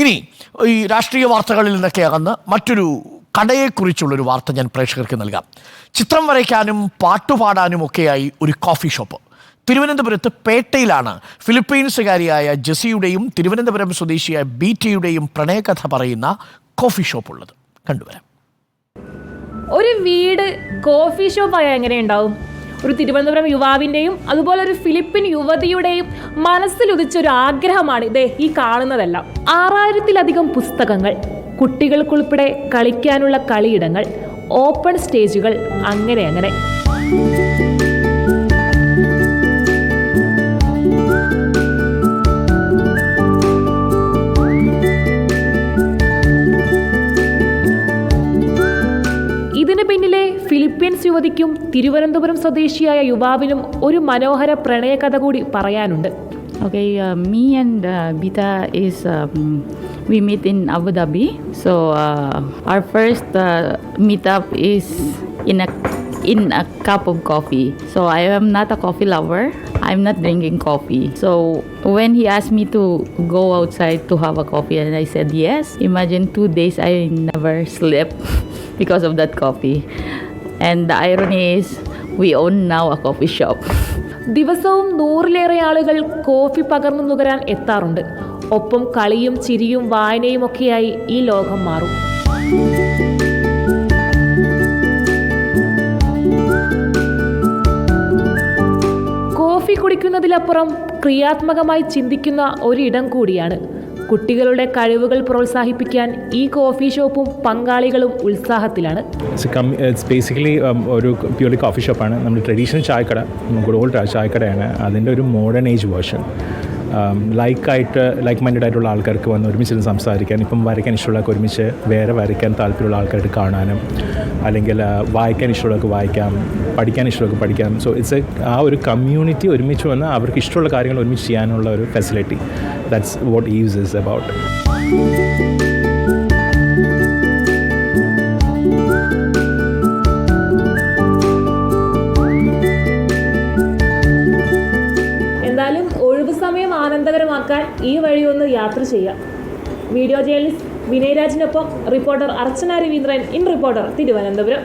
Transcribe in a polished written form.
ഇനി ഈ രാഷ്ട്രീയ വാർത്തകളിൽ നിന്നൊക്കെ അകന്ന് മറ്റൊരു കടയെക്കുറിച്ചുള്ളൊരു വാർത്ത ഞാൻ പ്രേക്ഷകർക്ക് നൽകാം. ചിത്രം വരയ്ക്കാനും പാട്ടുപാടാനും ഒക്കെയായി ഒരു കോഫി ഷോപ്പ്. തിരുവനന്തപുരത്ത് പേട്ടയിലാണ് ഫിലിപ്പീൻസുകാരിയായ ജെസിയുടെയും തിരുവനന്തപുരം സ്വദേശിയായ ബീറ്റയുടെയും പ്രണയകഥ പറയുന്ന കോഫി ഷോപ്പ് ഉള്ളത്. കണ്ടുവരാം. ഒരു വീട് കോഫി ഷോപ്പായ എങ്ങനെയുണ്ടാവും? ഒരു തിരുവനന്തപുരം യുവാവിൻ്റെയും അതുപോലെ ഒരു ഫിലിപ്പിൻ യുവതിയുടെയും മനസ്സിലുദിച്ചൊരു ആഗ്രഹമാണ് ഇതേ ഈ കാണുന്നതെല്ലാം. 6000-ലധികം പുസ്തകങ്ങൾ, കുട്ടികൾക്കുൾപ്പെടെ കളിക്കാനുള്ള കളിയിടങ്ങൾ, ഓപ്പൺ സ്റ്റേജുകൾ, അങ്ങനെ. ഇതിന് പിന്നിലെ ഫിലിപ്പീൻസ് യുവതിക്കും തിരുവനന്തപുരം സ്വദേശിയായ യുവാവിനും ഒരു മനോഹര പ്രണയകഥ കൂടി പറയാനുണ്ട്. Okay, me and Bita is we meet in Abu Dhabi. So our first meetup is in a cup of coffee. So I am not a coffee lover. I'm not drinking coffee. So when he asked me to go outside to have a coffee, and I said yes. Imagine 2 days I never slept because of that coffee. And the irony is we own now a coffee shop. ദിവസവും 100-ലേറെ ആളുകൾ coffee പകർന്നു നുകരാൻ എത്താറുണ്ട്. ഒപ്പം കളിയും ചിരിയും വായനയും ഒക്കെയായി ഈ ലോകം മാറും. കോഫി കുടിക്കുന്നതിലപ്പുറം ക്രിയാത്മകമായി ചിന്തിക്കുന്ന ഒരിടം കൂടിയാണ്. കുട്ടികളുടെ കഴിവുകൾ പ്രോത്സാഹിപ്പിക്കാൻ ഈ കോഫി ഷോപ്പും പങ്കാളികളും ഉത്സാഹത്തിലാണ്. ഇറ്റ്സ് ബേസിക്കലി ഒരു പ്യൂർലി കോഫി ഷോപ്പാണ്. നമ്മൾ ട്രഡീഷണൽ ചായക്കട, ഗുഡ് ഓൾഡ് ചായക്കടയാണ്. അതിൻ്റെ ഒരു modern age version. Like minded ആയിട്ടുള്ള ആൾക്കാർക്ക് വന്ന് ഒരുമിച്ച് സംസാരിക്കാൻ, ഇപ്പം വരയ്ക്കാൻ ഇഷ്ടമുള്ളവർക്ക് ഒരുമിച്ച് വേറെ വരയ്ക്കാൻ താല്പര്യമുള്ള ആൾക്കാർക്ക് കാണാനും, അല്ലെങ്കിൽ വായിക്കാൻ ഇഷ്ടമുള്ളവർക്ക് വായിക്കാം, പഠിക്കാൻ ഇഷ്ടമുള്ളവർക്ക് പഠിക്കാം. സോ ഇറ്റ്സ് ആ ഒരു കമ്മ്യൂണിറ്റി ഒരുമിച്ച് വന്ന് അവർക്ക് ഇഷ്ടമുള്ള കാര്യങ്ങൾ ഒരുമിച്ച് ചെയ്യാനുള്ള ഒരു facility. That's what Eve's is about. എന്തായാലും ഒഴിവു സമയം ആനന്ദകരമാക്കാൻ ഈ വഴി ഒന്ന് യാത്ര ചെയ്യാം. വീഡിയോ ജേർണലിസ്റ്റ് വിനയരാജിനൊപ്പം reporter Archana Raveendran, in reporter, Thiruvananthapuram.